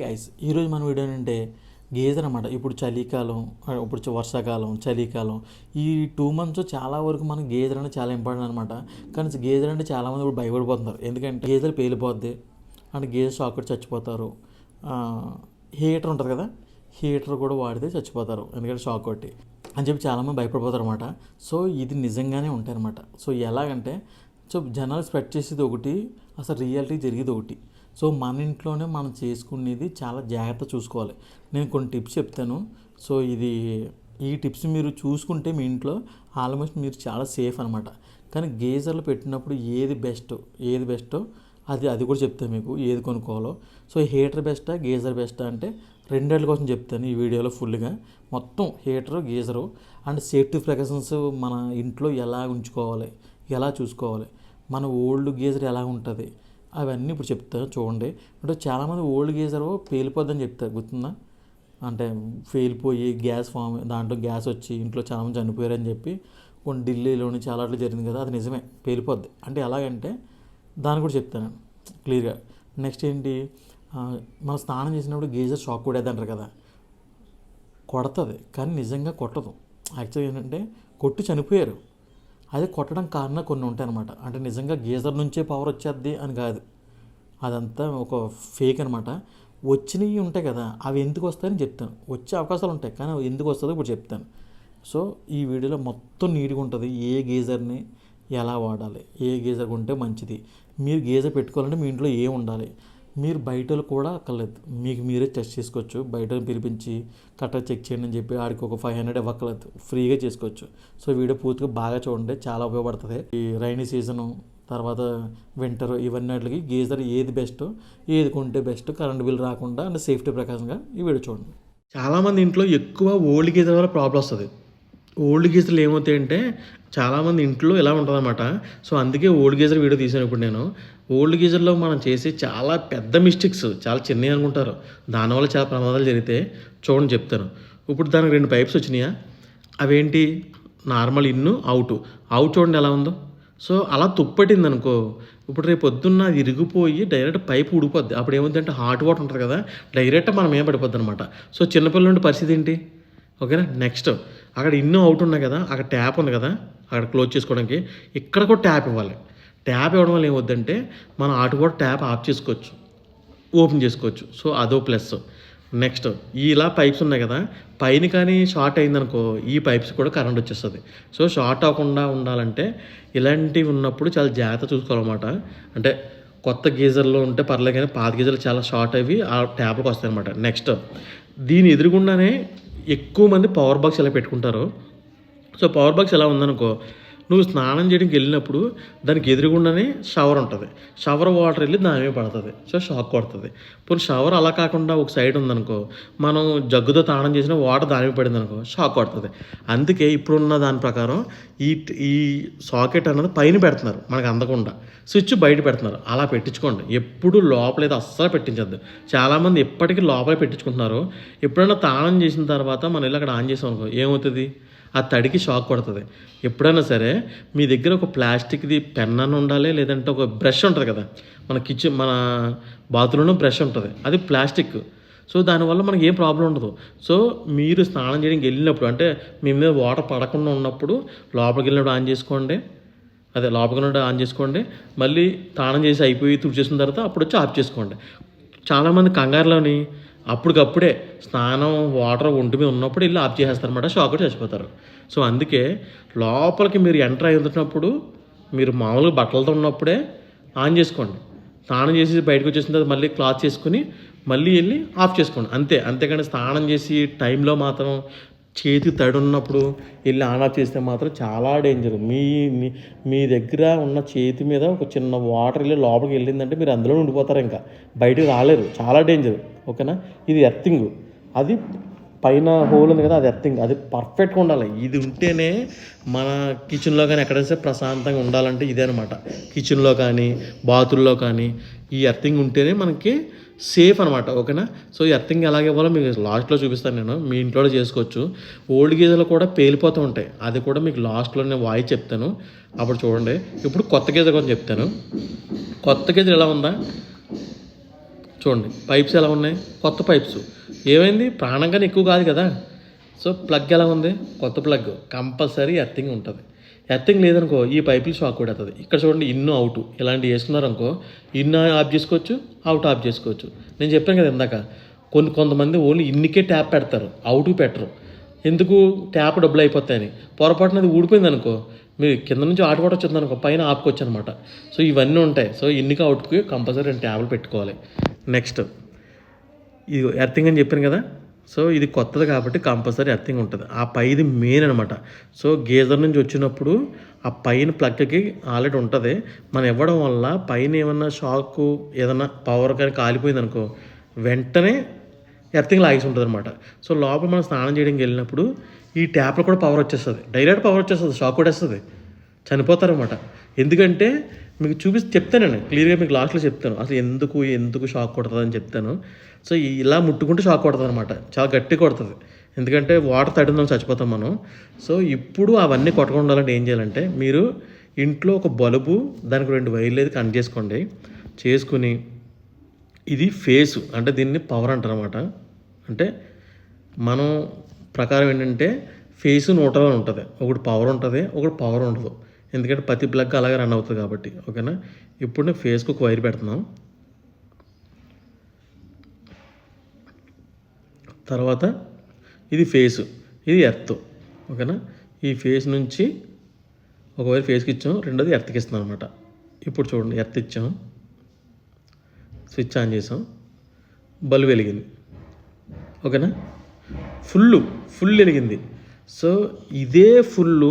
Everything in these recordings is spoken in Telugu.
గైస్ ఈరోజు మన వీడియో ఏంటంటే గేజర్ అనమాట. ఇప్పుడు చలికాలం, ఇప్పుడు వర్షాకాలం, చలికాలం ఈ 2 months చాలా వరకు మనకి గేజర్ అంటే చాలా ఇంపార్టెంట్ అనమాట. కానీ గేజర్ అంటే చాలామంది ఇప్పుడు భయపడిపోతున్నారు. ఎందుకంటే గేజర్ పేలిపోద్ది అంటే గేజర్ షాక్ కొట్టి చచ్చిపోతారు. హీటర్ ఉంటుంది కదా, హీటర్ కూడా వాడితే చచ్చిపోతారు ఎందుకంటే షాక్ కొట్టి అని చెప్పి చాలామంది భయపడిపోతారు అనమాట. సో ఇది నిజంగానే ఉంటాయి అనమాట. సో ఎలాగంటే జనాలు స్ప్రెడ్ చేసేది ఒకటి, అసలు రియాలిటీ జరిగేది ఒకటి. సో మన ఇంట్లోనే మనం చేసుకునేది చాలా జాగ్రత్త చూసుకోవాలి. నేను కొన్ని టిప్స్ చెప్తాను. సో ఈ టిప్స్ మీరు చూసుకుంటే మీ ఇంట్లో ఆల్మోస్ట్ మీరు చాలా సేఫ్ అనమాట. కానీ గేజర్లు పెట్టినప్పుడు ఏది బెస్టో అది కూడా చెప్తాను మీకు, ఏది కొనుక్కోవాలో. సో హీటర్ బెస్టా గేజర్ బెస్టా అంటే రెండేళ్ళ కోసం చెప్తాను ఈ వీడియోలో ఫుల్గా. మొత్తం హీటరు గేజరు అండ్ సేఫ్టీ ప్రికాషన్స్ మన ఇంట్లో ఎలా ఉంచుకోవాలి, ఎలా చూసుకోవాలి, మన ఓల్డ్ గేజర్ ఎలా ఉంటుంది అవన్నీ ఇప్పుడు చెప్తాను చూడండి. అంటే చాలామంది ఓల్డ్ గేజర్ పేలిపోద్దని చెప్తారు, గుర్తుందా? అంటే పేలిపోయి గ్యాస్ ఫామ్, దాంట్లో గ్యాస్ వచ్చి ఇంట్లో చాలామంది చనిపోయారని చెప్పి కొన్ని ఢిల్లీలోని చాలా అట్లా జరిగింది కదా, అది నిజమే, పేలిపోద్ది. అంటే ఎలాగంటే దాన్ని కూడా చెప్తాను క్లియర్గా. నెక్స్ట్ ఏంటి, మనం స్నానం చేసినప్పుడు గేజర్ షాక్ కొట్టేది అంటారు కదా, కొడుతుంది కానీ నిజంగా కొట్టదు. యాక్చువల్గా ఏంటంటే కొట్టి చనిపోయారు. అది కొట్టడం కారణం కొన్ని ఉంటాయి అన్నమాట. అంటే నిజంగా గేజర్ నుంచే పవర్ వచ్చేద్ది అని కాదు, అదంతా ఒక ఫేక్ అనమాట. వచ్చినవి ఉంటాయి కదా, అవి ఎందుకు వస్తాయని చెప్తాను. వచ్చే అవకాశాలు ఉంటాయి కానీ అవి ఎందుకు వస్తుందో ఇప్పుడు చెప్తాను. సో ఈ వీడియోలో మొత్తం నీట్గా ఉంటుంది. ఏ గేజర్ని ఎలా వాడాలి, ఏ గేజర్ కొంటే మంచిది, మీరు గేజర్ పెట్టుకోవాలంటే మీ ఇంట్లో ఏం ఉండాలి, మీరు బయటలు కూడా అక్కర్లేదు, మీకు మీరే టెస్ట్ చేసుకోవచ్చు. బయట పిలిపించి కరెక్ట్గా చెక్ చేయండి అని చెప్పి ఆడికి ఒక 500 ఇవ్వక్కర్లేదు, ఫ్రీగా చేసుకోవచ్చు. సో వీడియో పూర్తిగా బాగా చూడండి, చాలా ఉపయోగపడుతుంది. ఈ రైనీ సీజను తర్వాత వింటర్ ఇవన్నిటికి గేజర్ ఏది బెస్ట్, ఏది కొంటే బెస్ట్, కరెంట్ బిల్ రాకుండా అండ్ సేఫ్టీ ప్రకారంగా ఈ వీడియో చూడండి. చాలామంది ఇంట్లో ఎక్కువ ఓల్డ్ గేజర్ వల్ల ప్రాబ్లం వస్తుంది. ఓల్డ్ గీజర్లు ఏమవుతాయంటే చాలామంది ఇంట్లో ఇలా ఉంటుందన్నమాట. సో అందుకే ఓల్డ్ గీజర్ వీడియో తీసాను ఇప్పుడు నేను. ఓల్డ్ గీజర్లో మనం చేసే చాలా పెద్ద మిస్టేక్స్ చాలా చిన్నవి అనుకుంటారు, దానివల్ల చాలా ప్రమాదాలు జరిగితే చూడండి చెప్తాను. ఇప్పుడు దానికి 2 పైప్స్ వచ్చినాయా, అవేంటి నార్మల్ ఇన్ను అవుట్ చూడండి ఎలా ఉందో. సో అలా తుప్పట్టింది అనుకో, ఇప్పుడు రేపు పొద్దున్న అది ఇరిగిపోయి డైరెక్ట్ పైప్ ఉడిపోద్ది. అప్పుడు ఏముందంటే హాట్ వాటర్ ఉంటుంది కదా, డైరెక్ట్ మనం ఏం పడిపోద్ది అనమాట. సో చిన్నపిల్లల నుండి పరిస్థితి ఏంటి, ఓకేనా. నెక్స్ట్ అక్కడ ఇన్నో అవుట్ ఉన్నాయి కదా, అక్కడ ట్యాప్ ఉంది కదా, అక్కడ క్లోజ్ చేసుకోవడానికి ఇక్కడ కూడా ట్యాప్ ఇవ్వాలి. ట్యాప్ ఇవ్వడం వల్ల ఏమవుద్దంటే మనం అటు కూడా ట్యాప్ ఆఫ్ చేసుకోవచ్చు, ఓపెన్ చేసుకోవచ్చు. సో అదో ప్లస్. నెక్స్ట్ ఇలా పైప్స్ ఉన్నాయి కదా, పైన కానీ షార్ట్ అయిందనుకో ఈ పైప్స్ కూడా కరెంట్ వచ్చేస్తుంది. సో షార్ట్ అవ్వకుండా ఉండాలంటే ఇలాంటివి ఉన్నప్పుడు చాలా జాగ్రత్త చూసుకోవాలన్నమాట. అంటే కొత్త గీజర్లో ఉంటే పర్లేదు కానీ పాత గీజర్లు చాలా షార్ట్ అవి ఆ ట్యాప్లకు వస్తాయి అనమాట. నెక్స్ట్ దీని ఎదురుగుండానే ఎక్కువ మంది పవర్ బాక్స్ ఇలా పెట్టుకుంటారు. సో పవర్ బాక్స్ ఎలా ఉందనుకో, నువ్వు స్నానం చేయడానికి వెళ్ళినప్పుడు దానికి ఎదురుగుండానే షవర్ ఉంటుంది, షవర్ వాటర్ వెళ్ళి దాని మీద పడుతుంది. సో షాక్ కొడుతుంది. ఇప్పుడు షవర్ అలా కాకుండా ఒక సైడ్ ఉందనుకో, మనం జగ్గుతో స్నానం చేసిన వాటర్ దాని మీద పడింది అనుకో షాక్ కొడుతుంది. అందుకే ఇప్పుడున్న దాని ప్రకారం ఈ సాకెట్ అన్నది పైన పెడుతున్నారు, మనకు అందకుండా స్విచ్ బయట పెడుతున్నారు. అలా పెట్టించుకోండి, ఎప్పుడు లోపలైతే అస్సలు పెట్టించద్దు. చాలామంది ఎప్పటికీ లోపలే పెట్టించుకుంటున్నారు. ఎప్పుడైనా స్నానం చేసిన తర్వాత మనం వెళ్ళి అక్కడ ఆన్ చేసాం అనుకో ఏమవుతుంది, ఆ తడికి షాక్ కొడుతుంది. ఎప్పుడైనా సరే మీ దగ్గర ఒక ప్లాస్టిక్ది పెన్ అని ఉండాలి, లేదంటే ఒక బ్రష్ ఉంటుంది కదా, మన బాత్రూంలో బ్రష్ ఉంటుంది, అది ప్లాస్టిక్. సో దానివల్ల మనకి ఏం ప్రాబ్లం ఉండదు. సో మీరు స్నానం చేయడానికి వెళ్ళినప్పుడు అంటే మీ మీద వాటర్ పడకుండా ఉన్నప్పుడు లోపలికి వెళ్ళినప్పుడు ఆన్ చేసుకోండి, ఆన్ చేసుకోండి. మళ్ళీ స్నానం చేసి అయిపోయి తుడిచేసిన తర్వాత అప్పుడు వచ్చి ఆఫ్ చేసుకోండి. చాలామంది కంగారులోని అప్పటికప్పుడే స్నానం వాటర్ ఒంటి మీద ఉన్నప్పుడు వెళ్ళి ఆఫ్ చేసేస్తారనమాట, షాక్ కొట్టి చచ్చిపోతారు. సో అందుకే లోపలికి మీరు ఎంటర్ అవుతున్నప్పుడు మీరు మామూలుగా బట్టలతో ఉన్నప్పుడే ఆన్ చేసుకోండి. స్నానం చేసి బయటకు వచ్చేసిన తర్వాత మళ్ళీ క్లాత్ చేసుకుని మళ్ళీ వెళ్ళి ఆఫ్ చేసుకోండి, అంతేకాని స్నానం చేసి టైంలో మాత్రం చేతి తడి ఉన్నప్పుడు వెళ్ళి ఆన్ ఆఫ్ చేస్తే మాత్రం చాలా డేంజర్. మీ దగ్గర ఉన్న చేతి మీద ఒక చిన్న వాటర్ వెళ్ళి లోపలికి వెళ్ళిందంటే మీరు అందులో ఉండిపోతారు, ఇంకా బయటకు రాలేరు, చాలా డేంజర్, ఓకేనా. ఇది ఎర్తింగ్, అది పైన హోల్ ఉంది కదా, అది ఎర్తింగ్, అది పర్ఫెక్ట్గా ఉండాలి. ఇది ఉంటేనే మన కిచెన్లో కానీ ఎక్కడైనా సరే ప్రశాంతంగా ఉండాలంటే ఇదే అనమాట. కిచెన్లో కానీ బాత్రూంలో కానీ ఈ ఎర్తింగ్ ఉంటేనే మనకి సేఫ్ అనమాట, ఓకేనా. సో ఈ ఎర్తింగ్ ఎలాగ ఇవ్వాలో మీకు లాస్ట్లో చూపిస్తాను నేను, మీ ఇంట్లో చేసుకోవచ్చు. ఓల్డ్ గీజర్లు కూడా పేలిపోతూ ఉంటాయి, అది కూడా మీకు లాస్ట్లో నేను వాయిస్ చెప్తాను, అప్పుడు చూడండి. ఇప్పుడు కొత్త గీజర్ కొంచెం చెప్తాను. కొత్త గీజర్ ఎలా ఉందా చూడండి పైప్స్ ఎలా ఉన్నాయి, కొత్త పైప్స్. ఏమైంది, ప్రాణంగానే ఎక్కువ కాదు కదా. సో ప్లగ్ ఎలా ఉంది, కొత్త ప్లగ్. కంపల్సరీ ఎర్తింగ్ ఉంటుంది. ఎర్తింగ్ లేదనుకో ఈ పైపులు షాక్ కొడుతుంది. ఇక్కడ చూడండి ఇన్ను అవుట్ ఇలాంటివి వేసుకున్నారనుకో ఇన్ను ఆఫ్ చేసుకోవచ్చు, అవుట్ ఆఫ్ చేసుకోవచ్చు. నేను చెప్పాను కదా ఇందాక, కొంతమంది ఓన్లీ ఇన్నికే ట్యాప్ పెడతారు, అవుట్కి పెట్టరు. ఎందుకు, ట్యాప్ డబ్బులు అయిపోతాయని. పొరపాటున అది ఊడిపోయింది అనుకో, మీరు కింద నుంచి ఆట కూడా వచ్చింది అనుకో పైన ఆపుకోవచ్చు అనమాట. సో ఇవన్నీ ఉంటాయి. సో ఇన్నికి అవుట్కి కంపల్సరీ 2 ట్యాబ్లు పెట్టుకోవాలి. నెక్స్ట్ ఇది ఎర్తింగ్ అని చెప్పాను కదా. సో ఇది కొత్తది కాబట్టి కంపల్సరీ ఎర్తింగ్ ఉంటుంది. ఆ పైది మెయిన్ అనమాట. సో గీజర్ నుంచి వచ్చినప్పుడు ఆ పైన ప్లగ్కి ఆల్రెడీ ఉంటుంది. మనం ఇవ్వడం వల్ల పైన ఏమన్నా షాకు ఏదన్నా పవర్ కానీ కాలిపోయింది అనుకో వెంటనే ఎర్తింగ్ లాగేసి ఉంటుంది అనమాట. సో లోపల మనం స్నానం చేయడానికి వెళ్ళినప్పుడు ఈ ట్యాప్లో కూడా పవర్ వచ్చేస్తుంది, డైరెక్ట్ పవర్ వచ్చేస్తుంది, షాక్ కొట్టేస్తుంది, చనిపోతారనమాట. ఎందుకంటే మీకు చెప్తానండి క్లియర్గా, మీకు లాస్ట్లో చెప్తాను అసలు ఎందుకు షాక్ కొడుతుందని చెప్తాను. సో ఇలా ముట్టుకుంటే షాక్ కొడుతుంది అనమాట, చాలా గట్టి కొడుతుంది. ఎందుకంటే వాటర్ తడిందని చచ్చిపోతాం మనం. సో ఇప్పుడు అవన్నీ కొట్టకుండా ఉండాలంటే ఏం చేయాలంటే, మీరు ఇంట్లో ఒక బల్బు దానికి 2 వైర్లు అయితే కనెక్ట్ చేసుకోండి. చేసుకుని ఇది ఫేసు అంటే దీన్ని పవర్ అంటారు అనమాట. అంటే మనం ప్రకారం ఏంటంటే ఫేసు న్యూట్రల్ ఉంటుంది, ఒకటి పవర్ ఉంటుంది, ఒకటి పవర్ ఉండదు. ఎందుకంటే ప్రతి ప్లగ్ అలాగే రన్ అవుతుంది కాబట్టి. ఓకేనా, ఇప్పుడు నేను ఫేస్కి ఒక వైర్ పెడుతున్నాం. తర్వాత ఇది ఫేసు, ఇది ఎర్త్. ఓకేనా, ఈ ఫేస్ నుంచి ఒక వైర్ ఫేస్కి ఇచ్చాం, రెండోది ఎర్త్కి ఇస్తున్నాం అనమాట. ఇప్పుడు చూడండి ఎర్త్ ఇచ్చాం, స్విచ్ ఆన్ చేసాం, బల్బు వెలిగింది. ఓకేనా, ఫుల్ వెలిగింది. సో ఇదే ఫుల్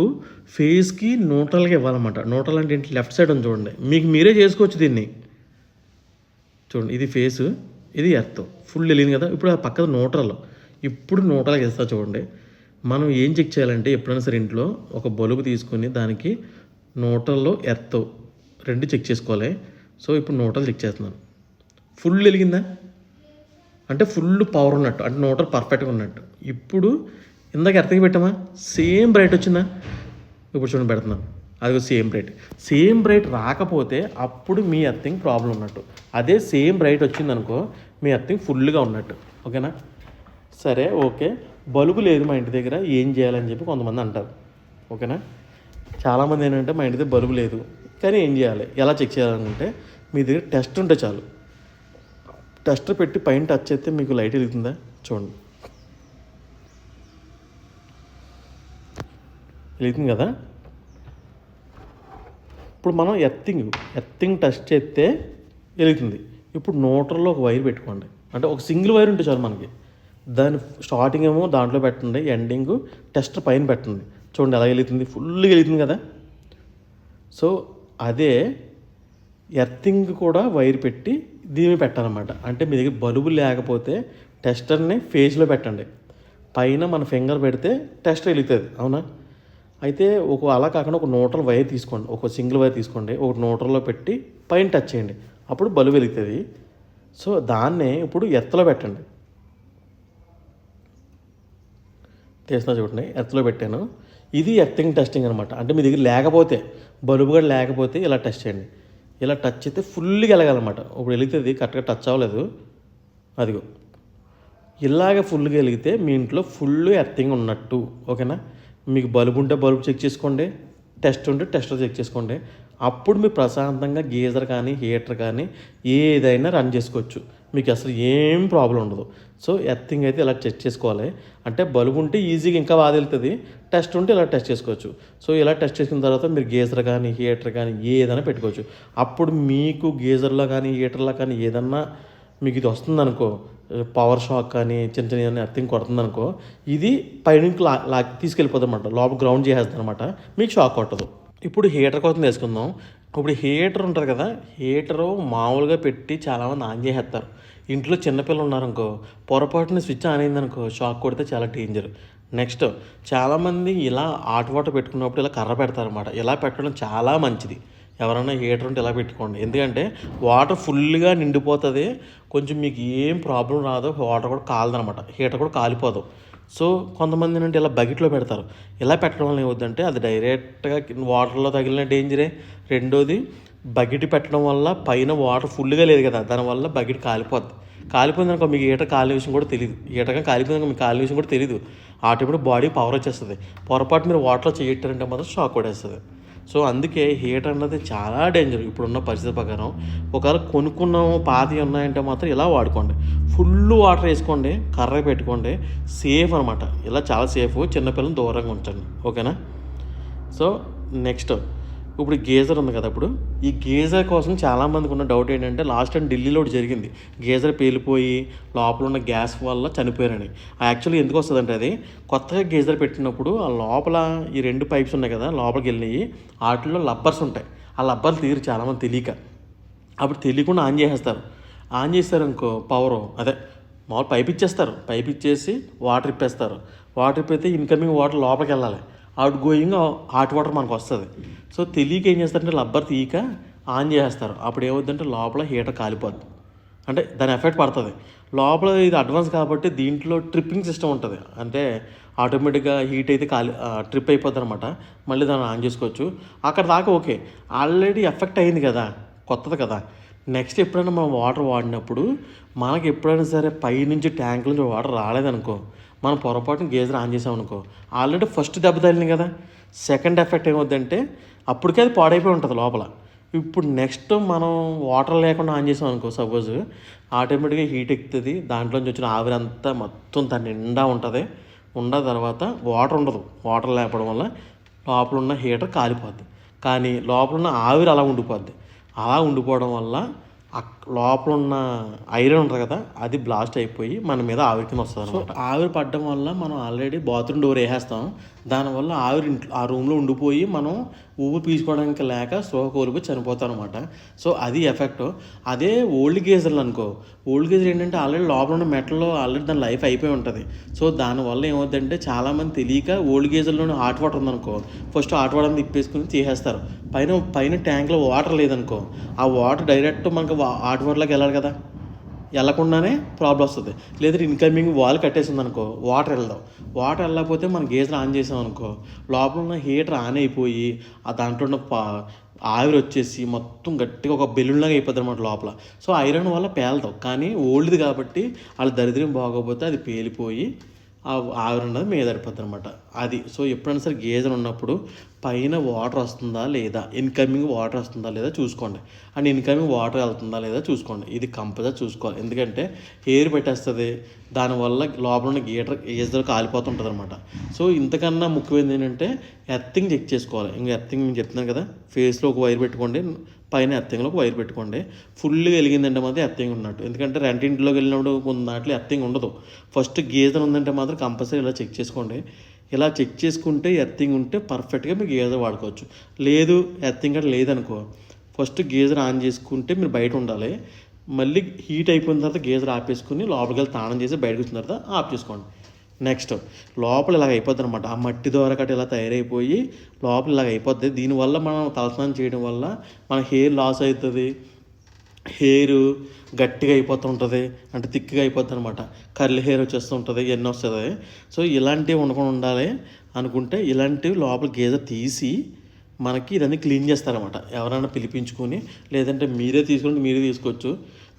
ఫేస్కి న్యూట్రల్గా ఇవ్వాలన్నమాట. న్యూట్రల్ అంటే ఏంటి, లెఫ్ట్ సైడ్ ఉంది చూడండి, మీకు మీరే చేసుకోవచ్చు దీన్ని. చూడండి ఇది ఫేసు, ఇది ఎర్త్, ఫుల్ వెలిగింది కదా. ఇప్పుడు ఆ పక్కన న్యూట్రల్, ఇప్పుడు న్యూట్రల్గా ఇస్తా చూడండి. మనం ఏం చెక్ చేయాలంటే ఎప్పుడైనా సరే ఇంట్లో ఒక బల్బు తీసుకొని దానికి న్యూట్రల్లో ఎర్త్ 2 చెక్ చేసుకోవాలి. సో ఇప్పుడు న్యూట్రల్ చెక్ చేస్తున్నాను, ఫుల్ వెలిగిందా అంటే ఫుల్ పవర్ ఉన్నట్టు, అంటే న్యూట్రల్ పర్ఫెక్ట్గా ఉన్నట్టు. ఇప్పుడు ఇందాక ఎర్త్కి పెట్టామా, సేమ్ బ్రైట్ వచ్చిందా, ఇప్పుడు చూడండి పెడుతున్నాను, అది సేమ్ బ్రైట్ రాకపోతే అప్పుడు మీ ఎర్తింగ్ ప్రాబ్లం ఉన్నట్టు. అదే సేమ్ బ్రైట్ వచ్చిందనుకో మీ ఎర్తింగ్ ఫుల్గా ఉన్నట్టు. ఓకేనా, సరే ఓకే. బల్బు లేదు మా ఇంటి దగ్గర, ఏం చేయాలని చెప్పి కొంతమంది అంటారు. ఓకేనా, చాలామంది ఏంటంటే మా ఇంటి దగ్గర బల్బు లేదు కానీ ఏం చేయాలి, ఎలా చెక్ చేయాలంటే మీ దగ్గర టెస్ట్ ఉంటే చాలు. టెస్టర్ పెట్టి పైన టచ్ చేస్తే మీకు లైట్ వెళ్తుందా చూడండి, వెళ్తుంది కదా. ఇప్పుడు మనం ఎర్తింగ్ టెస్ట్ చేస్తే వెళ్తుంది. ఇప్పుడు న్యూట్రల్లో ఒక వైర్ పెట్టుకోండి, అంటే ఒక సింగిల్ వైర్ ఉంటే చాలు మనకి. దాని స్టార్టింగ్ ఏమో దాంట్లో పెట్టండి, ఎండింగ్ టెస్టర్ పైన పెట్టండి. చూడండి ఎలా వెళ్తుంది, ఫుల్గా వెళ్తుంది కదా. సో అదే ఎర్తింగ్ కూడా వైర్ పెట్టి దీన్ని పెట్టాలన్నమాట. అంటే మీ దగ్గర బల్బు లేకపోతే టెస్టర్ని ఫేస్లో పెట్టండి, పైన మన ఫింగర్ పెడితే టెస్టర్ వెలుగుతుంది. అవునా, అయితే అలా కాకుండా ఒక న్యూట్రల్ వైర్ తీసుకోండి, ఒక సింగిల్ వైర్ తీసుకోండి, ఒక న్యూట్రల్లో పెట్టి పైన టచ్ చేయండి, అప్పుడు బల్బు వెలుగుతుంది. సో దాన్నే ఇప్పుడు ఎర్త్లో పెట్టండి. తీస్తున్నా చూడండి, ఎర్త్లో పెట్టాను. ఇది ఎర్తింగ్ టెస్టింగ్ అనమాట. అంటే మీ దగ్గర లేకపోతే బల్బు కూడా లేకపోతే ఇలా టెస్ట్ చేయండి, ఇలా టచ్ అయితే ఫుల్గా వెలగాలన్నమాట. ఇప్పుడు వెలుగుతుంది, కరెక్ట్గా టచ్ అవ్వలేదు, అదిగో ఇలాగ ఫుల్గా వెలిగితే మీ ఇంట్లో ఫుల్ ఎర్తింగ్ ఉన్నట్టు. ఓకేనా, మీకు బల్బు ఉంటే బల్బు చెక్ చేసుకోండి, టెస్ట్ ఉంటే టెస్టర్ చెక్ చేసుకోండి. అప్పుడు మీరు ప్రశాంతంగా గీజర్ కానీ హీటర్ కానీ ఏదైనా రన్ చేసుకోవచ్చు, మీకు అసలు ఏం ప్రాబ్లం ఉండదు. సో ఎర్తింగ్ అయితే ఇలా చెక్ చేసుకోవాలి. అంటే బల్బు ఉంటే ఈజీగా ఇంకా బాగా వెళ్తుంది, టెస్ట్ ఉంటే ఇలా టెస్ట్ చేసుకోవచ్చు. సో ఇలా టెస్ట్ చేసుకున్న తర్వాత మీరు గీజర్ కానీ హీటర్ కానీ ఏదైనా పెట్టుకోవచ్చు. అప్పుడు మీకు గీజర్లో కానీ హీటర్లో కానీ ఏదన్నా మీకు ఇది వస్తుందనుకో, పవర్ షాక్ కానీ చిన్న చిన్న ఎర్తింగ్ కొడుతుందనుకో, ఇది పైనుంచి తీసుకెళ్ళిపోతుంది అనమాట, లోపల గ్రౌండ్ చేసేస్తుంది అనమాట, మీకు షాక్ కొట్టదు. ఇప్పుడు హీటర్ కోసం తెలుసుకుందాం. ఇప్పుడు హీటర్ ఉంటుంది కదా, హీటరు మామూలుగా పెట్టి చాలామంది ఆన్ చేసేస్తారు. ఇంట్లో చిన్నపిల్లలు ఉన్నారనుకో, పొరపాటున స్విచ్ ఆన్ అయిందనుకో షాక్ కొడితే చాలా డేంజర్. నెక్స్ట్ చాలామంది ఇలా హాట్ వాటర్ పెట్టుకున్నప్పుడు ఇలా కర్ర పెడతారనమాట. ఇలా పెట్టడం చాలా మంచిది. ఎవరైనా హీటర్ ఉంటే ఇలా పెట్టుకోండి, ఎందుకంటే వాటర్ ఫుల్గా నిండిపోతుంది, కొంచెం మీకు ఏం ప్రాబ్లం రాదు, వాటర్ కూడా కాలదనమాట, హీటర్ కూడా కాలిపోదు. సో కొంతమంది ఏంటంటే ఇలా బకెట్లో పెడతారు. ఇలా పెట్టడం వల్ల ఏమవుతుందంటే అది డైరెక్ట్గా వాటర్లో తగిలిన డేంజరే. రెండోది బకెట్ పెట్టడం వల్ల పైన వాటర్ ఫుల్గా లేదు కదా, దానివల్ల బకెట్ కాలిపోద్ది. కాలిపోయిందనుకో మీకు హీటర్ కాలిన విషయం కూడా తెలియదు. హీటర్గా కాలిపోయిందనుకో మీకు కాలిన విషయం కూడా తెలియదు. ఆటోమేటిక్ బాడీ పవర్ వచ్చేస్తుంది. పొరపాటు మీరు వాటర్లో చేయట్టారంటే మాత్రం షాక్ కొట్టేస్తుంది. సో అందుకే హీటర్ అన్నది చాలా డేంజర్ ఇప్పుడున్న పరిస్థితి ప్రకారం. ఒకవేళ కొనుక్కున్నాము పాతవి ఉన్నాయంటే మాత్రం ఇలా వాడుకోండి. ఫుల్ వాటర్ వేసుకోండి, కర్ర పెట్టుకోండి, సేఫ్ అనమాట. ఇలా చాలా సేఫ్. చిన్నపిల్లలు దూరంగా ఉంచండి, ఓకేనా. సో నెక్స్ట్ ఇప్పుడు గీజర్ ఉంది కదా. ఇప్పుడు ఈ గీజర్ కోసం చాలామందికి ఉన్న డౌట్ ఏంటంటే లాస్ట్ టైం ఢిల్లీలో ఒకటి జరిగింది. గీజర్ పేలిపోయి లోపల ఉన్న గ్యాస్ వల్ల చనిపోయారని. యాక్చువల్లీ ఎందుకు వస్తుందంటే అది కొత్తగా గీజర్ పెట్టినప్పుడు ఆ లోపల ఈ 2 పైప్స్ ఉన్నాయి కదా లోపలికి వెళ్ళినాయి, వాటిలో లబ్బర్స్ ఉంటాయి. ఆ లబ్బర్లు తీరు చాలామంది తెలియక అప్పుడు తెలియకుండా ఆన్ చేసేస్తారు. ఆన్ చేస్తారనుకో పవరు అదే మామూలు పైప్ ఇచ్చేస్తారు. పైప్ ఇచ్చేసి వాటర్ ఇప్పేస్తారు. వాటర్ ఇప్పితే ఇన్కమింగ్ వాటర్ లోపలికి వెళ్ళాలి, అవుట్ గోయింగ్ హాట్ వాటర్ మనకు వస్తుంది. సో తెలియక ఏం చేస్తారంటే లబ్బర్ తీయక ఆన్ చేసేస్తారు. అప్పుడు ఏమవుతుందంటే లోపల హీటర్ కాలిపోద్ది, అంటే దాని ఎఫెక్ట్ పడుతుంది. లోపల ఇది అడ్వాన్స్ కాబట్టి దీంట్లో ట్రిప్పింగ్ సిస్టమ్ ఉంటుంది. అంటే ఆటోమేటిక్గా హీట్ అయితే ట్రిప్ అయిపోద్ది అనమాట. మళ్ళీ దాన్ని ఆన్ చేసుకోవచ్చు. అక్కడ దాకా ఓకే, ఆల్రెడీ ఎఫెక్ట్ అయింది కదా, కొత్తది కదా. నెక్స్ట్ ఎప్పుడైనా మనం వాటర్ వాడినప్పుడు మనకి ఎప్పుడైనా సరే పైనుంచి ట్యాంక్ నుంచి వాటర్ రాలేదనుకో, మనం పొరపాటున గేజర్ ఆన్ చేసామనుకో, ఆల్రెడీ ఫస్ట్ దెబ్బ తగిలింది కదా. సెకండ్ ఎఫెక్ట్ ఏమవుద్దంటే అప్పటికే అది పాడైపోయి ఉంటుంది లోపల. ఇప్పుడు నెక్స్ట్ మనం వాటర్ లేకుండా ఆన్ చేసాం అనుకో సపోజ్, ఆటోమేటిక్గా హీట్ ఎక్కుతుంది. దాంట్లోంచి వచ్చిన ఆవిరి అంతా మొత్తం దాని నిండా ఉంటుంది. ఉన్న తర్వాత వాటర్ ఉండదు. వాటర్ లేకపోవడం వల్ల లోపల ఉన్న హీటర్ కాలిపోద్ది. కానీ లోపల ఉన్న ఆవిరి అలా ఉండిపోద్ది. అలా ఉండిపోవడం వల్ల లోపల ఉన్న ఐరన్ ఉంటుంది కదా, అది బ్లాస్ట్ అయిపోయి మన మీద ఆవిరి కింద వస్తుంది అనమాట. ఆవిరి పడడం వల్ల మనం ఆల్రెడీ బాత్రూమ్ డోర్ వేసేస్తాం. దానివల్ల ఆవిరి ఆ రూమ్లో ఉండిపోయి మనం ఊపిరి పీల్చుకోవడానికి లేక స్పృహ కోల్పోయి చనిపోతాం అనమాట. సో అది ఎఫెక్ట్. అదే ఓల్డ్ గేజర్లు అనుకో, ఓల్డ్ గేజర్ ఏంటంటే ఆల్రెడీ లోపల ఉన్న మెటల్లో ఆల్రెడీ దాని లైఫ్ అయిపోయి ఉంటుంది. సో దానివల్ల ఏమవుతుందంటే చాలామంది తెలియక ఓల్డ్ గేజర్లోనే హాట్ వాటర్ ఉందనుకో, ఫస్ట్ హాట్ వాటర్ తిప్పేసుకుని తీసేస్తారు. పైన ట్యాంక్లో వాటర్ లేదనుకో, ఆ వాటర్ డైరెక్ట్ మనకు హాట్ వాటర్లోకి వెళ్ళాలి కదా, వెళ్ళకుండానే ప్రాబ్లం వస్తుంది. లేదా ఇన్కమింగ్ వాల్ కట్టేసింది అనుకో, వాటర్ వెళ్దాం. వాటర్ వెళ్ళకపోతే మనం గేజర్ ఆన్ చేసాం అనుకో, లోపల ఉన్న హీటర్ ఆన్ అయిపోయి ఆ దాంట్లో ఉన్న ఆవిరి వచ్చేసి మొత్తం గట్టిగా ఒక బెలూన్లాగా అయిపోతుంది అనమాట లోపల. సో ఐరన్ వల్ల పేలుతాం. కానీ ఓల్డ్ది కాబట్టి వాళ్ళ దరిద్రం బాగోపోతే అది పేలిపోయి ఆ ఆవిరి అన్నది మీద పడిపోద్ది అనమాట. అది సో ఎప్పుడైనా సరే గేజర్ ఉన్నప్పుడు పైన వాటర్ వస్తుందా లేదా, ఇన్కమింగ్ వాటర్ వస్తుందా లేదా చూసుకోండి. అండ్ ఇన్కమింగ్ వాటర్ వెళ్తుందా లేదా చూసుకోండి. ఇది కంపల్సరీ చూసుకోవాలి. ఎందుకంటే ఎయిర్ పెట్టేస్తుంది, దానివల్ల లోపల ఉన్న గేజర్ కాలిపోతుంటుంది అనమాట. సో ఇంతకన్నా ముఖ్యమైనది ఏంటంటే ఎర్తింగ్ చెక్ చేసుకోవాలి. ఇంకా ఎర్తింగ్ నేను చెప్తున్నాను కదా, ఫేస్లో ఒక వైర్ పెట్టుకోండి, పైన ఎర్తింగ్లో ఒక వైర్ పెట్టుకోండి. ఫుల్గా వెలిగిందంటే మాత్రం ఎర్తింగ్ ఉన్నట్టు. ఎందుకంటే రెంటింటిలోకి వెళ్ళినప్పుడు కొన్ని దాంట్లో ఎర్తింగ్ ఉండదు. ఫస్ట్ గేజర్ ఉందంటే మాత్రం కంపల్సరీ ఇలా చెక్ చేసుకోండి. ఇలా చెక్ చేసుకుంటే ఎర్తింగ్ ఉంటే పర్ఫెక్ట్గా మీరు గేజర్ వాడుకోవచ్చు. లేదు ఎర్తింగ్ అంటే లేదనుకో, ఫస్ట్ గేజర్ ఆన్ చేసుకుంటే మీరు బయట ఉండాలి. మళ్ళీ హీట్ అయిపోయిన తర్వాత గేజర్ ఆపేసుకుని లోపలికి వెళ్ళి స్నానం చేసి బయటకు వచ్చిన తర్వాత ఆఫ్ చేసుకోండి. నెక్స్ట్ లోపల ఇలాగ అయిపోద్ది అనమాట. ఆ మట్టి ద్వారా కట్టి ఇలా తయారైపోయి లోపల ఇలాగ అయిపోద్ది. దీనివల్ల మనం తలస్నానం చేయడం వల్ల మన హెయిర్ లాస్ అవుతుంది, హెయిర్ గట్టిగా అయిపోతుంటుంది, అంటే థిక్గా అయిపోతుంది అనమాట. కర్లీ హెయిర్ వచ్చేస్తుంటుంది, ఇవన్నీ వస్తుంది. సో ఇలాంటివి ఉండకుండా ఉండాలి అనుకుంటే ఇలాంటివి లోపల గేజర్ తీసి మనకి ఇదన్నీ క్లీన్ చేస్తారనమాట. ఎవరైనా పిలిపించుకొని, లేదంటే మీరే తీసుకోవచ్చు.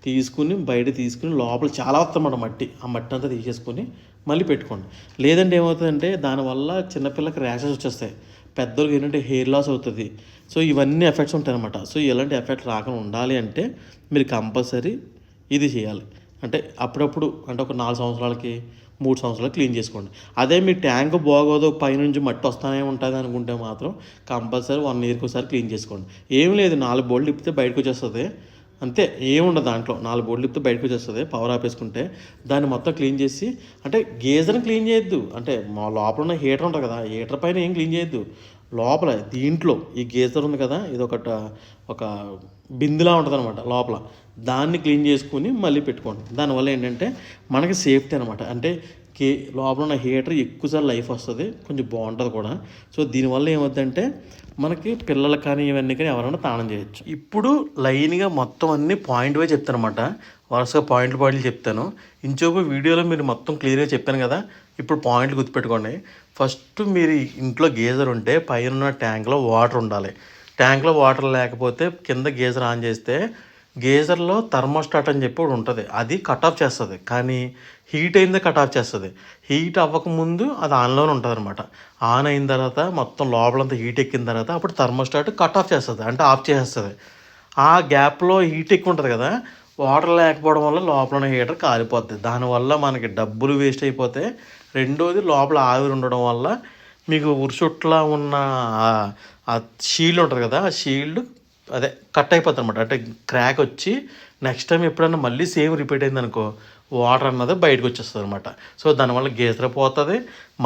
తీసుకుని బయట తీసుకుని లోపల చాలా వస్తుందన్నమాట మట్టి. ఆ మట్టి అంతా తీసేసుకొని మళ్ళీ పెట్టుకోండి. లేదంటే ఏమవుతుందంటే దానివల్ల చిన్నపిల్లకి ర్యాషెస్ వచ్చేస్తాయి, పెద్దోళ్ళకి ఏంటంటే హెయిర్ లాస్ అవుతుంది. సో ఇవన్నీ ఎఫెక్ట్స్ ఉంటాయి అనమాట. సో ఎలాంటి ఎఫెక్ట్ రాకుండా ఉండాలి అంటే మీరు కంపల్సరీ ఇది చేయాలి. అంటే అప్పుడప్పుడు అంటే ఒక 4 సంవత్సరాలకి 3 సంవత్సరాలు క్లీన్ చేసుకోండి. అదే మీ ట్యాంక్ బాగోదు, పైనుంచి మట్టి వస్తూనే ఉంటుంది అనుకుంటే మాత్రం కంపల్సరీ 1 ఇయర్కి ఒకసారి క్లీన్ చేసుకోండి. ఏం లేదు, 4 బోల్డ్ ఇప్పితే బయటకు వచ్చేస్తుంది అంతే, ఏముండదు దాంట్లో. 4 బోర్డులు ఇప్పితే బయటకు వచ్చేస్తుంది. పవర్ ఆపేసుకుంటే దాన్ని మొత్తం క్లీన్ చేసి, అంటే గేజర్ని క్లీన్ చేయొద్దు, అంటే మా లోపల ఉన్న హీటర్ ఉంటుంది కదా, హీటర్ పైన ఏం క్లీన్ చేయొద్దు. లోపల దీంట్లో ఈ గేజర్ ఉంది కదా, ఇది ఒక బిందులా ఉంటుంది అనమాట లోపల, దాన్ని క్లీన్ చేసుకుని మళ్ళీ పెట్టుకోండి. దానివల్ల ఏంటంటే మనకి సేఫ్టీ అనమాట. అంటే లోపల ఉన్న హీటర్ ఎక్కువసార్లు లైఫ్ వస్తుంది, కొంచెం బాగుంటుంది కూడా. సో దీనివల్ల ఏమవుతుందంటే మనకి పిల్లలు కానీ ఇవన్నీ కానీ ఎవరైనా స్నానం చేయొచ్చు. ఇప్పుడు లైన్గా మొత్తం అన్ని పాయింట్ వైజ్ చెప్తాను అనమాట. వరుసగా పాయింట్లు చెప్తాను. ఇంచోపు వీడియోలో మీరు మొత్తం క్లియర్గా చెప్పాను కదా, ఇప్పుడు పాయింట్లు గుర్తుపెట్టుకోండి. ఫస్ట్ మీరు ఇంట్లో గేజర్ ఉంటే పైన ట్యాంక్లో వాటర్ ఉండాలి. ట్యాంక్లో వాటర్ లేకపోతే కింద గీజర్ ఆన్ చేస్తే గీజర్లో థర్మోస్టాట్ అని చెప్పి ఒకటి ఉంటుంది, అది కట్ ఆఫ్ చేస్తుంది. కానీ హీట్ అయిందే కట్ ఆఫ్ చేస్తుంది. హీట్ అవ్వకముందు అది ఆన్లోనే ఉంటుంది అనమాట. ఆన్ అయిన తర్వాత మొత్తం లోపలంతా హీట్ ఎక్కిన తర్వాత అప్పుడు థర్మోస్టాట్ కట్ ఆఫ్ చేస్తుంది, అంటే ఆఫ్ చేసేస్తుంది. ఆ గ్యాప్లో హీట్ ఎక్కువ ఉంటుంది కదా, వాటర్ లేకపోవడం వల్ల లోపల హీటర్ కాలిపోద్ది. దానివల్ల మనకి డబ్బులు వేస్ట్ అయిపోతే, రెండోది లోపల ఆవిరి ఉండడం వల్ల మీకు ఉరిచుట్లా ఉన్న ఆ షీల్డ్ ఉంటుంది కదా, ఆ షీల్డ్ అదే కట్ అయిపోతుంది అనమాట. అంటే క్రాక్ వచ్చి నెక్స్ట్ టైం ఎప్పుడన్నా మళ్ళీ సేమ్ రిపీట్ అయింది అనుకో, వాటర్ అన్నది బయటకు వచ్చేస్తుంది అనమాట. సో దానివల్ల గీజర్ పోతుంది,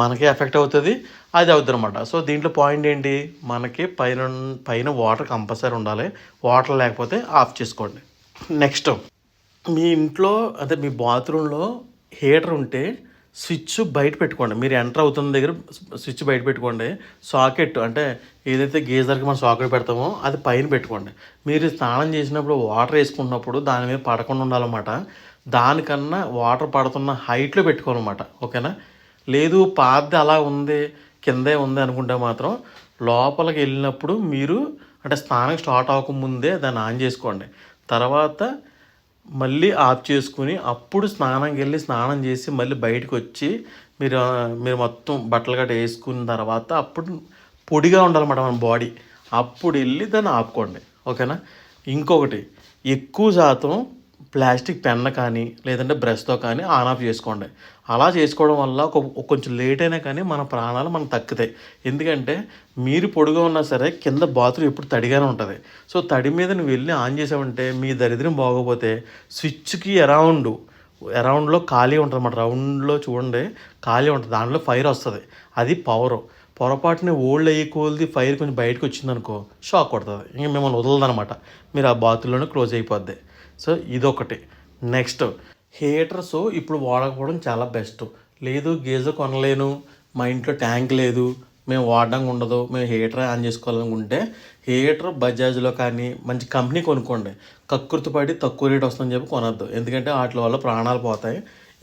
మనకి ఎఫెక్ట్ అవుతుంది, అది అవుతుంది అనమాట. సో దీంట్లో పాయింట్ ఏంటి, మనకి పైన వాటర్ కంపల్సరీ ఉండాలి. వాటర్ లేకపోతే ఆఫ్ చేసుకోండి. నెక్స్ట్, మీ ఇంట్లో అదే మీ బాత్రూంలో హీటర్ ఉంటే స్విచ్ బయట పెట్టుకోండి. మీరు ఎంటర్ అవుతున్న దగ్గర స్విచ్ బయట పెట్టుకోండి. సాకెట్ అంటే ఏదైతే గీజర్కి మనం సాకెట్ పెడతామో అది పైన పెట్టుకోండి. మీరు స్నానం చేసినప్పుడు వాటర్ వేసుకున్నప్పుడు దాని మీద పడకుండా ఉండాలన్నమాట. దానికన్నా వాటర్ పడుతున్న హైట్లో పెట్టుకోవాలన్నమాట. ఓకేనా? లేదు పాతది అలా ఉంది కిందే ఉంది అనుకుంటే మాత్రం లోపలికి వెళ్ళినప్పుడు మీరు అంటే స్నానం స్టార్ట్ అవ్వకముందే దాన్ని ఆన్ చేసుకోండి. తర్వాత మళ్ళీ ఆఫ్ చేసుకుని అప్పుడు స్నానంకి వెళ్ళి స్నానం చేసి మళ్ళీ బయటకు వచ్చి మీరు మొత్తం బట్టలు గట్ట వేసుకున్న తర్వాత అప్పుడు పొడిగా ఉండాలన్నమాట మన బాడీ. అప్పుడు వెళ్ళి దాన్ని ఆపుకోండి. ఓకేనా? ఇంకొకటి, ఎక్కువ శాతం ప్లాస్టిక్ పెన్న కానీ లేదంటే బ్రష్తో కానీ ఆన్ ఆఫ్ చేసుకోండి. అలా చేసుకోవడం వల్ల కొంచెం లేట్ అయినా కానీ మన ప్రాణాలు మనకు తక్కుతాయి. ఎందుకంటే మీరు పొడిగా ఉన్నా సరే కింద బాత్రూమ్ ఎప్పుడు తడిగానే ఉంటుంది. సో తడి మీద నువ్వు వెళ్ళి ఆన్ చేసావంటే మీ దరిద్రం బాగోపోతే స్విచ్కి అరౌండ్లో ఖాళీ ఉంటుంది అన్నమాట. రౌండ్లో చూడండి ఖాళీ ఉంటుంది, దాంట్లో ఫైర్ వస్తుంది. అది పవరు. పొరపాటుని ఓల్డ్ అయ్యే కొలది ఫైర్ కొంచెం బయటకు వచ్చిందనుకో షాక్ కొడుతుంది, ఇంకా మిమ్మల్ని వదలదనమాట. మీరు ఆ బాత్రూంలోనే క్లోజ్ అయిపోద్ది. సో ఇదొకటి. నెక్స్ట్, హీటర్స్ ఇప్పుడు వాడకపోవడం చాలా బెస్ట్. లేదు గీజర్ కొనలేను, మా ఇంట్లో ట్యాంక్ లేదు, మేము వాడడానికి ఉండదు, మేము హీటర్ ఆన్ చేసుకోవాలనుకుంటే హీటర్ బజాజ్లో కానీ మంచి కంపెనీ కొనుక్కోండి. కక్కుర్తిపడి తక్కువ రేట్ వస్తుందని చెప్పి కొనద్దు, ఎందుకంటే వాటి వల్ల ప్రాణాలు పోతాయి.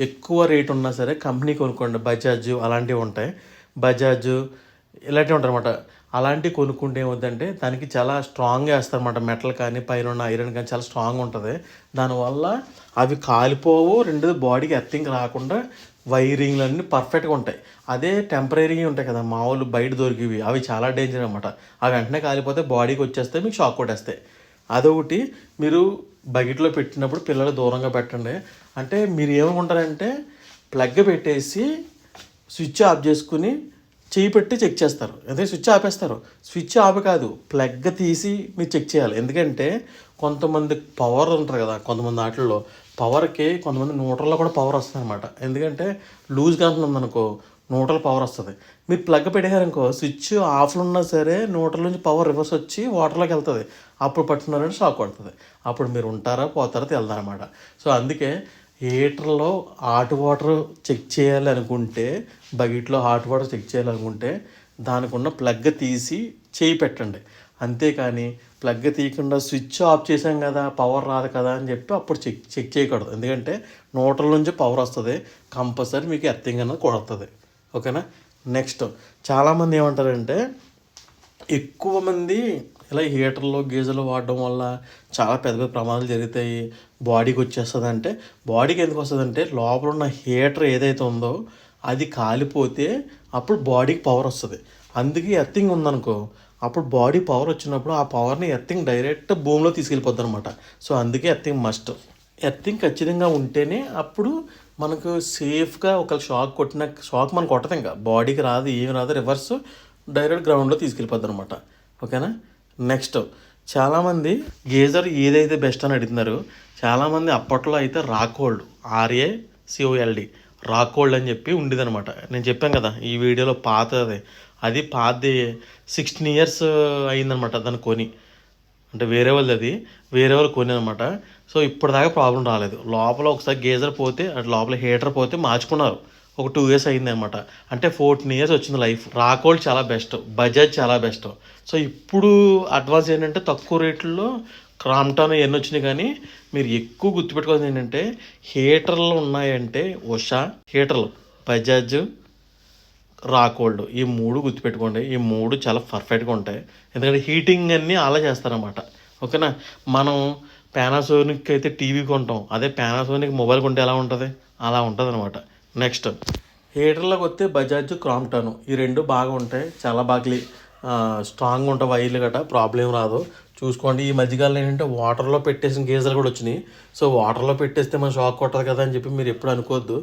ఎక్కువ రేట్ ఉన్నా సరే కంపెనీ కొనుక్కోండి. బజాజ్ అలాంటివి ఉంటాయి, బజాజ్ ఇలాంటివి ఉంటాయి అనమాట. అలాంటివి కొనుక్కుంటే ఏమవుతుందంటే దానికి చాలా స్ట్రాంగ్గా వేస్తారన్నమాట. మెటల్ కానీ పైన ఉన్న ఐరన్ కానీ చాలా స్ట్రాంగ్ ఉంటుంది. దానివల్ల అవి కాలిపోవు, రెండోది బాడీకి ఎర్తింగ్ రాకుండా వైరింగ్లు అన్నీ పర్ఫెక్ట్గా ఉంటాయి. అదే టెంపరీగా ఉంటాయి కదా మామూలు బయట దొరికివి, అవి చాలా డేంజర్ అనమాట. అవి వెంటనే కాలిపోతే బాడీకి వచ్చేస్తే మీకు షాక్ కొట్టేస్తాయి. అదొకటి. మీరు బకెట్లో పెట్టినప్పుడు పిల్లలు దూరంగా పెట్టండి. అంటే మీరు ఏమనుకుంటారంటే ప్లగ్ పెట్టేసి స్విచ్ ఆఫ్ చేసుకుని చేయి పెట్టి చెక్ చేస్తారు, అదే స్విచ్ ఆపేస్తారు. స్విచ్ ఆఫ్ కాదు, ప్లగ్ తీసి మీరు చెక్ చేయాలి. ఎందుకంటే కొంతమంది పవర్ ఉంటుంది కదా, కొంతమంది వాటిల్లో పవర్కి కొంతమంది న్యూట్రల్లో కూడా పవర్ వస్తుంది అనమాట. ఎందుకంటే లూజ్ కనెక్షన్ ఉందనుకో న్యూట్రల్ పవర్ వస్తుంది. మీరు ప్లగ్ పెట్టారనుకో స్విచ్ ఆఫ్లో ఉన్నా సరే న్యూట్రల్ నుంచి పవర్ రివర్స్ వచ్చి వాటర్లోకి వెళ్తుంది. అప్పుడు పట్టుకున్నారంటే షాక్ పడుతుంది. అప్పుడు మీరు ఉంటారా పోతారా తెలదనమాట. సో అందుకే హీటర్లో హాట్ వాటర్ చెక్ చేయాలి అనుకుంటే, బకెట్లో హాట్ వాటర్ చెక్ చేయాలనుకుంటే దానికి ఉన్న ప్లగ్ తీసి చేయి పెట్టండి. అంతేకాని ప్లగ్ తీయకుండా స్విచ్ ఆఫ్ చేసాం కదా పవర్ రాదు కదా అని చెప్పి అప్పుడు చెక్ చేయకూడదు. ఎందుకంటే న్యూట్రల్ నుంచి పవర్ వస్తుంది, కంపల్సరీ మీకు ఎర్తింగ్ అన్నది కొడుతుంది. ఓకేనా? నెక్స్ట్, చాలామంది ఏమంటారంటే ఎక్కువ మంది ఇలా హీటర్లో గీజర్లు వాడడం వల్ల చాలా పెద్ద పెద్ద ప్రమాదాలు జరుగుతాయి, బాడీకి వచ్చేస్తుంది. అంటే బాడీకి ఎందుకు వస్తుందంటే లోపల ఉన్న హీటర్ ఏదైతే ఉందో అది కాలిపోతే అప్పుడు బాడీకి పవర్ వస్తుంది. అందుకే ఎర్తింగ్ ఉందనుకో అప్పుడు బాడీ పవర్ వచ్చినప్పుడు ఆ పవర్ని ఎర్తింగ్ డైరెక్ట్ భూమిలో తీసుకెళ్ళిపోద్ది అనమాట. సో అందుకే ఎర్తింగ్ మస్ట్. ఎర్తింగ్ ఖచ్చితంగా ఉంటేనే అప్పుడు మనకు సేఫ్గా ఒక షాక్ కొట్టిన షాక్ మనకు కొట్టదు, ఇంకా బాడీకి రాదు, ఏమి రాదు, రివర్స్ డైరెక్ట్ గ్రౌండ్లో తీసుకెళ్ళిపోద్ది అనమాట. ఓకేనా? నెక్స్ట్, చాలామంది గీజర్ ఏదైతే బెస్ట్ అని అడుగుతున్నారు. చాలామంది అప్పట్లో అయితే రాకోల్డ్, RACOLD రాకోల్డ్ అని చెప్పి ఉండేదనమాట. నేను చెప్పాను కదా ఈ వీడియోలో పాతది, అది పాతది 16 years అయిందనమాట దాన్ని కొని. అంటే వేరే వాళ్ళు కొని అనమాట. సో ఇప్పటిదాకా ప్రాబ్లం రాలేదు. లోపల ఒకసారి గీజర్ పోతే అటు లోపల హీటర్ పోతే మార్చుకున్నారు, ఒక 2 years అయింది అనమాట. అంటే 14 years వచ్చింది లైఫ్. రాకోల్డ్ చాలా బెస్ట్, బజాజ్ చాలా బెస్ట్. సో ఇప్పుడు అడ్వాన్స్ ఏంటంటే తక్కువ రేట్లలో క్రాంప్టాన్ ఇవన్నీ వచ్చినాయి. కానీ మీరు ఎక్కువ గుర్తుపెట్టుకోవాల్సింది ఏంటంటే హీటర్లు ఉన్నాయంటే ఉషా హీటర్లు, బజాజ్, రా కోల్డ్ ఈ 3 గుర్తుపెట్టుకోండి. ఈ 3 చాలా పర్ఫెక్ట్గా ఉంటాయి. ఎందుకంటే హీటింగ్ అన్నీ అలా చేస్తారన్నమాట. ఓకేనా. మనం పానాసోనిక్ అయితే టీవీ కొంటాం, అదే పానాసోనిక్ మొబైల్ కొంటే ఎలా ఉంటుంది, అలా ఉంటుంది అనమాట. నెక్స్ట్ హీటర్లోకి వస్తే బజాజ్ క్రాంప్టన్ ఈ 2 బాగా ఉంటాయి. చాలా బాగా స్ట్రాంగ్గా ఉంటాయి వైర్లు గట్రా, ప్రాబ్లం రాదు. చూసుకోండి. ఈ మధ్యకాలంలో ఏంటంటే వాటర్లో పెట్టేసిన గీజర్లు కూడా వచ్చినాయి. సో వాటర్లో పెట్టేస్తే మన షాక్ కొట్టదు కదా అని చెప్పి మీరు ఎప్పుడు అనుకోవద్దు.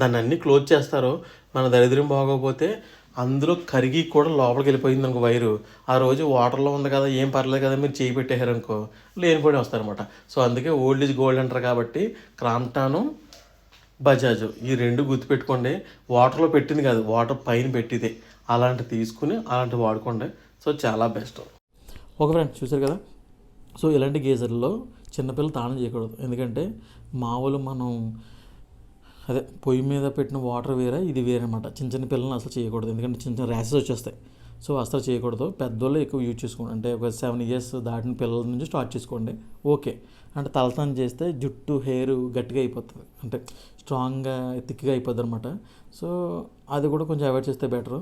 దాన్ని అన్నీ క్లోజ్ చేస్తారు. మన దరిద్రం బాగోకపోతే అందులో కరిగి కూడా లోపలికి వెళ్ళిపోయింది అనుకో వైరు, ఆ రోజు వాటర్లో ఉంది కదా ఏం పర్లేదు కదా మీరు చేయి పెట్టేశారనుకో లేనిపోయి వస్తారనమాట. సో అందుకే ఓల్డ్ ఈజ్ గోల్డ్ అంటారు. కాబట్టి క్రాంప్టాను, బజాజ్ ఈ 2 గుర్తుపెట్టుకోండి. వాటర్లో పెట్టింది కాదు, వాటర్ పైన పెట్టిదే అలాంటివి తీసుకుని అలాంటివి వాడుకోండి. సో చాలా బెస్ట్. ఒక ఫ్రెండ్ చూసారు కదా. సో ఇలాంటి గీజర్లో చిన్నపిల్లలు తాళం చేయకూడదు. ఎందుకంటే మామూలు మనం అదే పొయ్యి మీద పెట్టిన వాటర్ వేరే, ఇది వేరే అనమాట. చిన్న చిన్న పిల్లల్ని అసలు చేయకూడదు. ఎందుకంటే చిన్న చిన్న ర్యాషెస్ వచ్చేస్తాయి. సో అసలు చేయకూడదు. పెద్దోళ్ళు ఎక్కువ యూజ్ చేసుకోండి. అంటే ఒక 7 years దాటిన పిల్లల నుంచి స్టార్ట్ చేసుకోండి. ఓకే. అంటే తలస్నానం చేస్తే జుట్టు హెయిర్ గట్టిగా అయిపోతుంది, అంటే స్ట్రాంగ్గా థిక్గా అయిపోద్ది అనమాట. సో అది కూడా కొంచెం అవాయిడ్ చేస్తే బెటరు.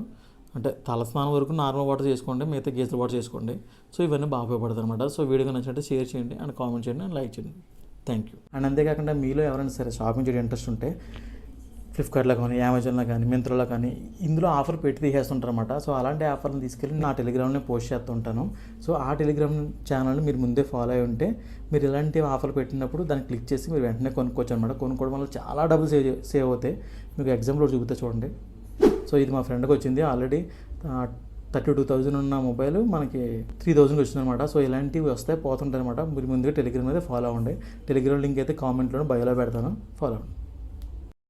అంటే తలస్నానం వరకు నార్మల్ వాటర్ చేసుకోండి, మిగతా గీజర్ వాటర్ చేసుకోండి. సో ఇవన్నీ బాగా ఉపయోగపడుతుంది అనమాట. సో వీడియో నచ్చినట్టే షేర్ చేయండి అండ్ కామెంట్ చేయండి అండ్ లైక్ చేయండి. Thank you. అండ్ అంతేకాకుండా మీలో ఎవరైనా సరే షాపింగ్ చేయడం ఇంట్రెస్ట్ ఉంటే ఫ్లిప్కార్ట్లో కానీ, అమెజాన్లో కానీ, మింత్రాలో కానీ ఇందులో ఆఫర్ పెట్టి తీసేస్తుంటారు అనమాట. సో అలాంటి ఆఫర్ని తీసుకెళ్ళి నా టెలిగ్రామ్లో పోస్ట్ చేస్తుంటాను. సో ఆ టెలిగ్రామ్ ఛానల్ని మీరు ముందే ఫాలో అయి ఉంటే మీరు ఇలాంటి ఆఫర్లు పెట్టినప్పుడు దాన్ని క్లిక్ చేసి మీరు వెంటనే కొనుక్కోవచ్చు అనమాట. కొనుక్కోవడం వల్ల చాలా డబ్బులు సేవ్ అవుతాయి. మీకు ఎగ్జాంపుల్ చూపితే చూడండి. సో ఇది మా ఫ్రెండ్కి వచ్చింది. ఆల్రెడీ 32,000 ఉన్న మొబైల్ మనకి 3,000 వచ్చింది అనమాట. సో ఇలాంటివి వస్తాయి పోతుంటాయి అనమాట. మీరు ముందుగా టెలిగ్రామ్ మీద ఫాలో అవ్వండి. టెలిగ్రామ్ లింక్ అయితే కామెంట్లోనే బయోలో పెడతాను, ఫాలో అవ్వండి.